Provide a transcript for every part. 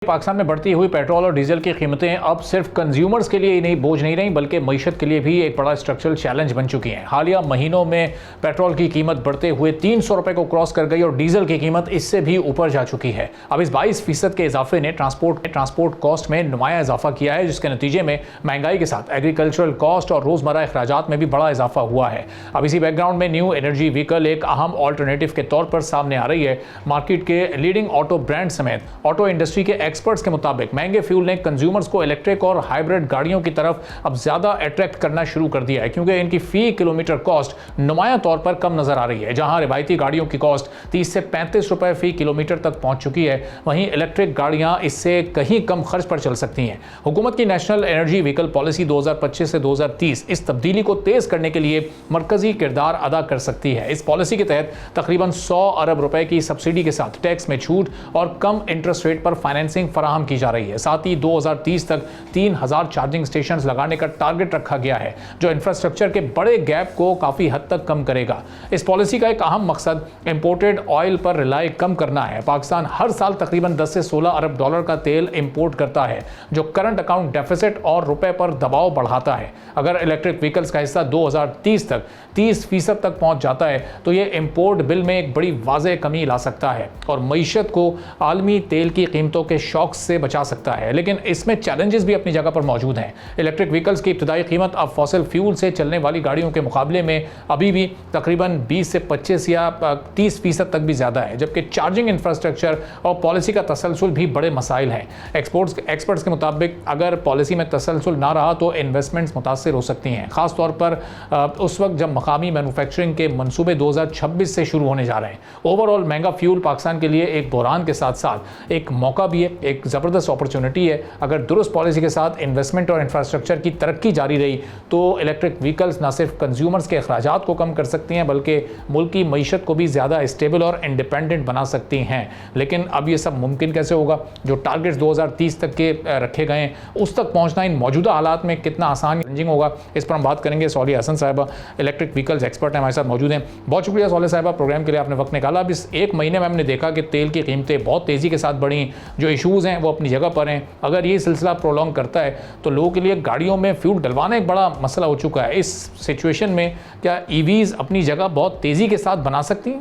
पाकिस्तान में बढ़ती हुई पेट्रोल और डीजल की कीमतें अब सिर्फ कंज्यूमर्स के लिए ही नहीं बोझ नहीं रही बल्कि मईशत के लिए भी एक बड़ा स्ट्रक्चरल चैलेंज बन चुकी हैं। हालिया महीनों में पेट्रोल की कीमत बढ़ते हुए 300 रुपए को क्रॉस कर गई और डीजल की कीमत इससे भी ऊपर जा चुकी है। अब इस 22% के इजाफे ने ट्रांसपोर्ट कॉस्ट में नुमाया इजाफा किया है, जिसके नतीजे में महंगाई के साथ एग्रीकल्चरल कॉस्ट और रोजमर्रा अखराजात में भी बड़ा इजाफा हुआ है। अब इसी बैकग्राउंड में न्यू एनर्जी व्हीकल एक अहम ऑल्टरनेटिव के तौर पर सामने आ रही है। मार्केट के लीडिंग ऑटो ब्रांड समेत ऑटो इंडस्ट्री के एक्सपर्ट्स के मुताबिक महंगे फ्यूल ने कंज्यूमर्स को इलेक्ट्रिक और हाइब्रिड गाड़ियों की तरफ अब ज्यादा अट्रैक्ट करना शुरू कर दिया है, क्योंकि इनकी फी किलोमीटर कॉस्ट नुमाया तौर पर कम नजर आ रही है। जहां रिवायती गाड़ियों की कॉस्ट 30 से 35 रुपए फी किलोमीटर तक पहुंच चुकी है, वहीं इलेक्ट्रिक गाड़ियां इससे कहीं कम खर्च पर चल सकती हैं। हुकूमत की नेशनल एनर्जी व्हीकल पॉलिसी 2025 से 2030 इस तब्दीली को तेज करने के लिए मरकजी किरदार अदा कर सकती है। इस पॉलिसी के तहत तकरीबन 100 अरब रुपए की सब्सिडी के साथ टैक्स में छूट और कम इंटरेस्ट रेट पर फाइनेंसिंग फराहम की जा रही है। साथ ही 2030 तक 3000 चार्जिंग स्टेशंस लगाने का टारगेट रखा गया है, जो इंफ्रास्ट्रक्चर के बड़े गैप को काफी हद तक कम करेगा। इस पॉलिसी का एक अहम मकसद इंपोर्टेड ऑयल पर रिलाई कम करना है। पाकिस्तान हर साल तकरीबन 10 से 16 अरब डॉलर का तेल इंपोर्ट करता है, जो करंट अकाउंट डेफिसिट और रुपए पर दबाव बढ़ाता है। अगर इलेक्ट्रिक व्हीकल्स का हिस्सा 2030 तक 30% तक पहुंच जाता है तो यह इंपोर्ट बिल में एक बड़ी वाज़ेह कमी ला सकता है और मईशत को आलमी तेल की कीमतों के शॉक से बचा सकता है। लेकिन इसमें चैलेंजेस भी अपनी जगह पर मौजूद हैं। इलेक्ट्रिक व्हीकल्स की इब्तदाई कीमत अब फॉसिल फ्यूल से चलने वाली गाड़ियों के मुकाबले में अभी भी तकरीबन 20 से 25 या 30% तक भी ज़्यादा है, जबकि चार्जिंग इंफ्रास्ट्रक्चर और पॉलिसी का तसलसल भी बड़े मसाइल हैं। एक्सपर्ट्स के मुताबिक अगर पॉलिसी में तसलसल ना रहा तो इन्वेस्टमेंट्स मुतासर हो सकती हैं, खासतौर पर उस वक्त जब मकामी मैन्युफैक्चरिंग के मंसूबे 2026 से शुरू होने जा रहे हैं। ओवरऑल महंगा फ्यूल पाकिस्तान के लिए एक बहरान के साथ साथ एक मौका भी है, एक ज़बरदस्त अपॉर्चुनिटी है। अगर दुरुस्त पॉलिसी के साथ इन्वेस्टमेंट और इंफ्रास्ट्रक्चर की तरक्की जारी रही तो इलेक्ट्रिक व्हीकल्स न सिर्फ कंज्यूमर्स के अखराजात को कम कर सकती हैं बल्कि मुल्क की मईशत को भी ज़्यादा स्टेबल और इंडिपेंडेंट बना सकती हैं। लेकिन अब ये सब मुमकिन कैसे होगा? जो टारगेट्स 2030 तक के रखे गए हैं उस तक पहुँचना इन मौजूदा हालात में कितना आसान चैलेंजिंग होगा, इस पर हम बात करेंगे। सौलिया हसन साहिबा इलेक्ट्रिक व्हीकल्स एक्सपर्ट हैं, हमारे साथ मौजूद हैं। बहुत शुक्रिया सौलिया साहिबा, प्रोग्राम के लिए आपने वक्त निकाला। अब इस एक महीने में हमने देखा कि तेल की कीमतें बहुत तेज़ी के साथ बढ़ी, जो इशूज़ हैं वो अपनी जगह पर हैं। अगर ये सिलसिला प्रोलॉन्ग करता है तो लोगों के लिए गाड़ियों में फ्यूल डलवाना एक बड़ा मसला हो चुका है। इस सिचुएशन में क्या ईवीज़ अपनी जगह बहुत तेज़ी के साथ बना सकती हैं?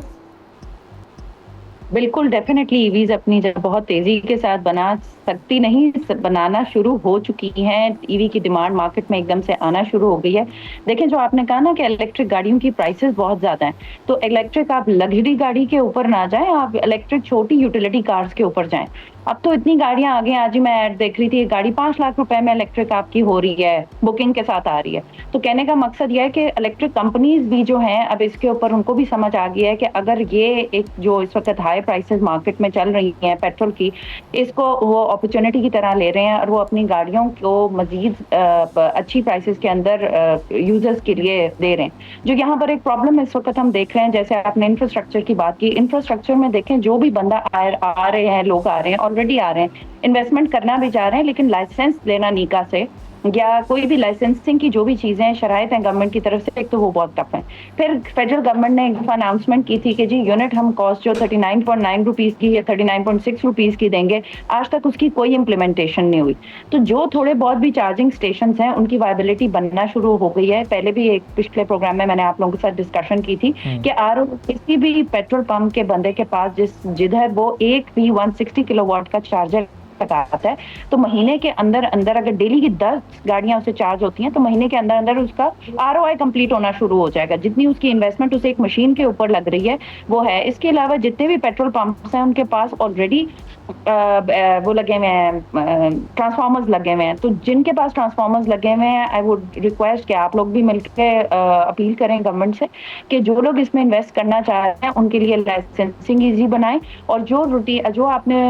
बिल्कुल, डेफिनेटली ईवीज अपनी जगह बहुत तेजी के साथ बना सकती नहीं, बनाना शुरू हो चुकी हैं। ईवी की डिमांड मार्केट में एकदम से आना शुरू हो गई है। देखें, जो आपने कहा ना कि इलेक्ट्रिक गाड़ियों की प्राइसेस बहुत ज्यादा हैं, तो इलेक्ट्रिक आप लग्जरी गाड़ी के ऊपर ना जाएं, आप इलेक्ट्रिक छोटी यूटिलिटी कार्स के ऊपर जाएं। अब तो इतनी गाड़ियां आ गई। आज ही मैं ऐड देख रही थी, गाड़ी 5 लाख रुपए में इलेक्ट्रिक आपकी हो रही है, बुकिंग के साथ आ रही है। तो कहने का मकसद यह है कि इलेक्ट्रिक कंपनीज भी जो हैं अब इसके ऊपर उनको भी समझ आ गया है कि अगर ये एक जो इस वक्त हाई प्राइसेस मार्केट में चल रही हैं पेट्रोल की, इसको वो अपॉर्चुनिटी की तरह ले रहे हैं और वो अपनी गाड़ियों को मजीद अच्छी प्राइसेस के अंदर यूजर्स के लिए दे रहे हैं। जो यहाँ पर एक प्रॉब्लम इस वक्त हम देख रहे हैं, जैसे आपने इंफ्रास्ट्रक्चर की बात की, इंफ्रास्ट्रक्चर में देखें जो भी बंदा आ रहे हैं, लोग आ रहे हैं, ऑलरेडी आ रहे हैं, इन्वेस्टमेंट करना भी चाह रहे हैं, लेकिन लाइसेंस लेना नीका से या कोई भी लाइसेंसिंग की जो भी चीजें शराइत हैं गवर्नमेंट की तरफ से, एक तो वो बहुत टफ है। फिर फेडरल गवर्नमेंट ने एक दफा अनाउंसमेंट की थी कि जी यूनिट हम कॉस्ट जो 39.9 रुपीज की या 39.6 रुपीज की देंगे, आज तक उसकी कोई इम्प्लीमेंटेशन नहीं हुई। तो जो थोड़े बहुत भी चार्जिंग स्टेशन हैं उनकी वायबिलिटी बनना शुरू हो गई है। पहले भी एक पिछले प्रोग्राम में मैंने आप लोगों के साथ डिस्कशन की थी कि किसी भी पेट्रोल पंप के बंदे के पास जिधर वो एक भी 160 किलोवाट का चार्जर आता है, तो महीने के अंदर अंदर अगर डेली की 10 गाड़ियां उसे चार्ज होती हैं तो महीने के अंदर अंदर उसका ROI कंप्लीट होना शुरू हो जाएगा। जितनी उसकी इन्वेस्टमेंट उसे एक मशीन के ऊपर लग रही है वो है। इसके अलावा जितने भी पेट्रोल पंप्स हैं उनके पास ऑलरेडी वो लगे हुए हैं, ट्रांसफार्मर्स लगे हुए हैं। तो जिनके पास ट्रांसफार्मर्स लगे हुए हैं, आई वुड रिक्वेस्ट कि आप लोग भी मिलकर अपील करें गवर्नमेंट से कि जो लोग इसमें इन्वेस्ट करना चाह रहे हैं उनके लिए लाइसेंसिंग ईजी बनाएं, और जो आपने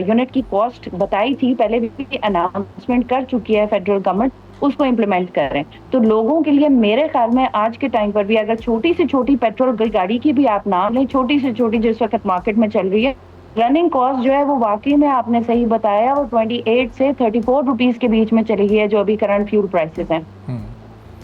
यूनिट की कॉस्ट बताई थी, पहले भी अनाउंसमेंट कर चुकी है फेडरल गवर्नमेंट, उसको इम्प्लीमेंट कर रहे हैं। तो लोगों के लिए मेरे ख्याल में आज के टाइम पर भी अगर छोटी से छोटी पेट्रोल गाड़ी की भी आप नाम लें, छोटी से छोटी जिस वक्त मार्केट में चल रही है, रनिंग कॉस्ट जो है वो वाकई में आपने सही बताया, वो 28 से 34 रुपीज के बीच में चली गई है, जो अभी करंट फ्यूल प्राइसेस हैं।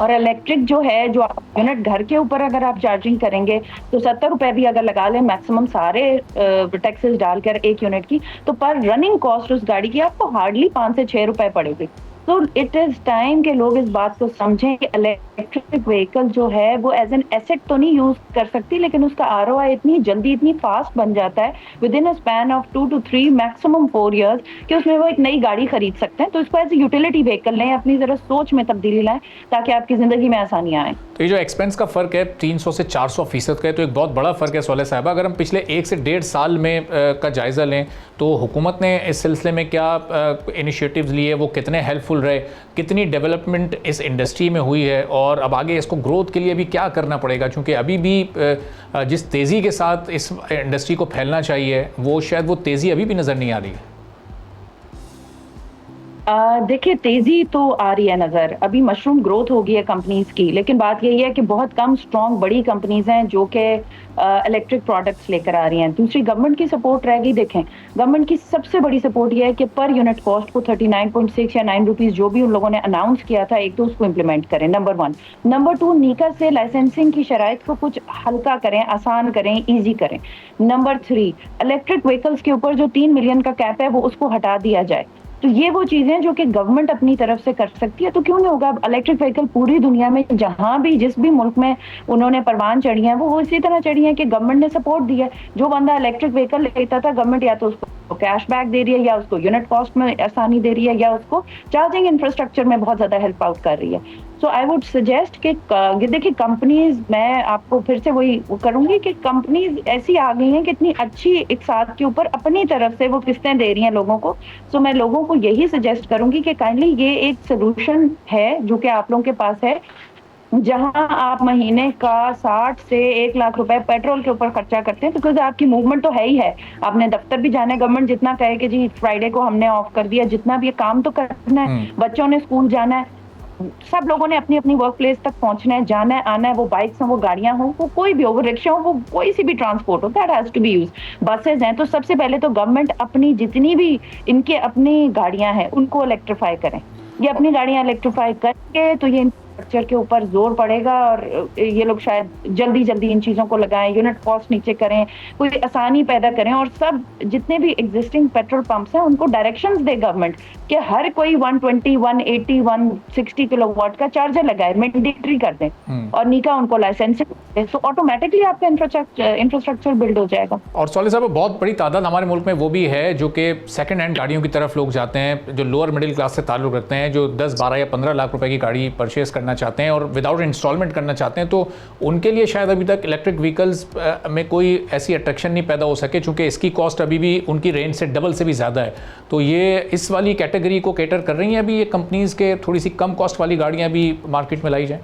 और इलेक्ट्रिक जो है, जो यूनिट घर के ऊपर अगर आप चार्जिंग करेंगे तो 70 रुपए भी अगर लगा लें मैक्सिमम सारे टैक्सेस डालकर एक यूनिट की, तो पर रनिंग कॉस्ट उस गाड़ी की आपको हार्डली 5 से 6 रुपए पड़ेगी। तो इट इज टाइम के लोग इस बात को समझें कि इलेक्ट्रिक व्हीकल जो है वो एज एन एसेट तो नहीं यूज कर सकती, लेकिन उसका आरओआई इतनी जल्दी इतनी फास्ट बन जाता है with in a span of 2 to 3 maximum 4 years कि उसमें वो एक नई गाड़ी खरीद सकते हैं। तो इसको एज ए यूटिलिटी व्हीकल लें, अपनी जरा सोच में तब्दीली लाएं ताकि आपकी जिंदगी में आसानियां आए। तो ये जो एक्सपेंस का फ़र्क है 300 से 400% का है, तो एक बहुत बड़ा फ़र्क है सोलह साहिबा। अगर हम पिछले 1 से 1.5 साल में का जायज़ा लें तो हुकूमत ने इस सिलसिले में क्या इनिशिएटिव्स लिए, वो कितने हेल्पफुल रहे, कितनी डेवलपमेंट इस इंडस्ट्री में हुई है, और अब आगे इसको ग्रोथ के लिए भी क्या करना पड़ेगा, क्योंकि अभी भी जिस तेज़ी के साथ इस इंडस्ट्री को फैलना चाहिए वो शायद वो तेज़ी अभी भी नज़र नहीं आ रही है। देखिए, तेजी तो आ रही है नजर, अभी मशरूम ग्रोथ हो गई है कंपनीज की, लेकिन बात यही है कि बहुत कम स्ट्रॉन्ग बड़ी कंपनीज हैं जो कि इलेक्ट्रिक प्रोडक्ट्स लेकर आ रही हैं। दूसरी गवर्नमेंट की सपोर्ट रह गई। देखें, गवर्नमेंट की सबसे बड़ी सपोर्ट यह है कि पर यूनिट कॉस्ट को 39.6 या 9 रुपीज जो भी उन लोगों ने अनाउंस किया था, एक तो उसको इम्प्लीमेंट करें, नंबर 1। नंबर 2, नीका से लाइसेंसिंग की शराइत को कुछ हल्का करें, आसान करें, ईजी करें। नंबर 3, इलेक्ट्रिक व्हीकल्स के ऊपर जो 3 मिलियन का कैप है वो उसको हटा दिया जाए। तो ये वो चीजें जो कि गवर्नमेंट अपनी तरफ से कर सकती है, तो क्यों नहीं होगा। इलेक्ट्रिक व्हीकल पूरी दुनिया में जहां भी जिस भी मुल्क में उन्होंने परवान चढ़ी है वो इसी तरह चढ़ी है कि गवर्नमेंट ने सपोर्ट दिया है। जो बंदा इलेक्ट्रिक व्हीकल लेता था, गवर्नमेंट या तो उसको कैशबैक दे रही है, या उसको यूनिट कॉस्ट में आसानी दे रही है, या उसको चार्जिंग इंफ्रास्ट्रक्चर में बहुत ज्यादा हेल्प आउट कर रही है। सो आई वुड सजेस्ट कि देखिए कंपनीज, मैं आपको फिर से वही करूंगी कि कंपनीज ऐसी आ गई हैं कि इतनी अच्छी एक साथ के ऊपर अपनी तरफ से वो किस्तें दे रही हैं लोगों को। सो मैं लोगों को यही सजेस्ट करूंगी कि काइंडली ये एक सोल्यूशन है जो कि आप लोगों के पास है, जहां आप महीने का 60 से 1 लाख रुपए पेट्रोल के ऊपर खर्चा करते हैं, बिकॉज आपकी मूवमेंट तो है ही है। आपने दफ्तर भी जाना है, गवर्नमेंट जितना कहे कि जी फ्राइडे को हमने ऑफ कर दिया, जितना भी काम तो करना है, बच्चों ने स्कूल जाना है, सब लोगों ने अपनी अपनी वर्क प्लेस तक पहुंचना है, जाना है, आना है, वो बाइक्स हो, वो गाड़ियां हो, वो कोई भी हो, वो रिक्शा हो, वो कोई सी भी ट्रांसपोर्ट हो, that has to be use. Buses हैं, तो सबसे पहले तो गवर्नमेंट अपनी जितनी भी इनके अपनी गाड़ियां हैं उनको इलेक्ट्रीफाई करें। ये अपनी गाड़ियां इलेक्ट्रीफाई करके तो ये इंफ्रास्ट्रक्चर के ऊपर जोर पड़ेगा और ये लोग शायद जल्दी जल्दी इन चीजों को लगाएं, यूनिट कॉस्ट नीचे करें, कोई आसानी पैदा करें, और सब जितने भी एग्जिस्टिंग पेट्रोल पंप्स हैं उनको डायरेक्शंस दे गवर्नमेंट कि हर कोई 120, 180, 160 किलोवाट का चार्जर लगाए, मैंडेटरी कर दें, और नीका उनको लाइसेंसिंग दे, तो ऑटोमेटिकली आपका इंफ्रास्ट्रक्चर बिल्ड हो जाएगा। और सोले साहब, बहुत बड़ी तादाद हमारे मुल्क में वो भी है जो कि सेकंड हैंड गाड़ियों की तरफ लोग जाते हैं, जो लोअर मिडिल क्लास से ताल्लुक रखते हैं, जो 10, 12 या 15 लाख रुपए की गाड़ी परचेज करना चाहते हैं और विदाउट इंस्टॉलमेंट करना चाहते हैं। तो उनके लिए शायद अभी तक इलेक्ट्रिक व्हीकल्स में कोई ऐसी अट्रैक्शन नहीं पैदा हो सके, चूंकि इसकी कॉस्ट अभी भी उनकी रेंज से डबल से भी ज़्यादा है। तो ये इस वाली कैटेगरी को कैटर कर रही हैं अभी ये कंपनीज के, थोड़ी सी कम कॉस्ट वाली गाड़ियाँ भी मार्केट में लाई जाएँ।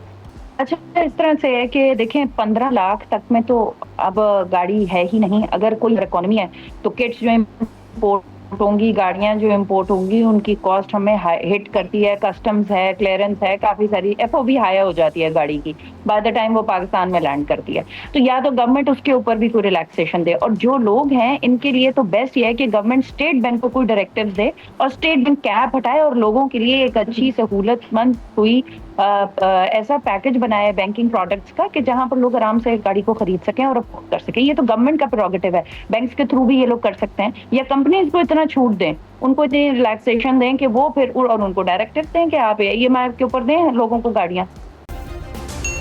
अच्छा, इस तरह से है कि देखें 15 लाख तक में तो अब गाड़ी है ही नहीं। अगर कोई इकोनॉमी है तो किट्स जो इम्पोर्ट होंगी, गाड़ियां जो इम्पोर्ट होंगी, उनकी कॉस्ट हमें हिट करती है, कस्टम्स है, क्लियरेंस है, काफी सारी एफओबी हाई हो जाती है गाड़ी की बाय द टाइम वो पाकिस्तान में लैंड करती है। तो या तो गवर्नमेंट उसके ऊपर भी कोई रिलैक्सेशन दे, और जो लोग हैं इनके लिए तो बेस्ट ये है कि गवर्नमेंट स्टेट बैंक को कोई डायरेक्टिव दे और स्टेट बैंक कैप हटाए और लोगों के लिए एक अच्छी सहूलतमंद हुई ऐसा पैकेज बनाया है बैंकिंग प्रोडक्ट्स का कि जहां पर लोग आराम से गाड़ी को खरीद सकें और अफोर्ड कर सकें। ये तो गवर्नमेंट का प्रेरोगेटिव है, बैंक्स के थ्रू भी ये लोग कर सकते हैं, या कंपनीज को इतना छूट दें, उनको इतनी रिलैक्सेशन दें कि वो फिर, और उनको डायरेक्टिव दें कि आप EMI के ऊपर दें लोगों को गाड़ियां।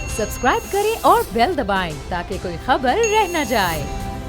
सब्सक्राइब करें और बेल दबाएं ताकि कोई खबर रह न जाए।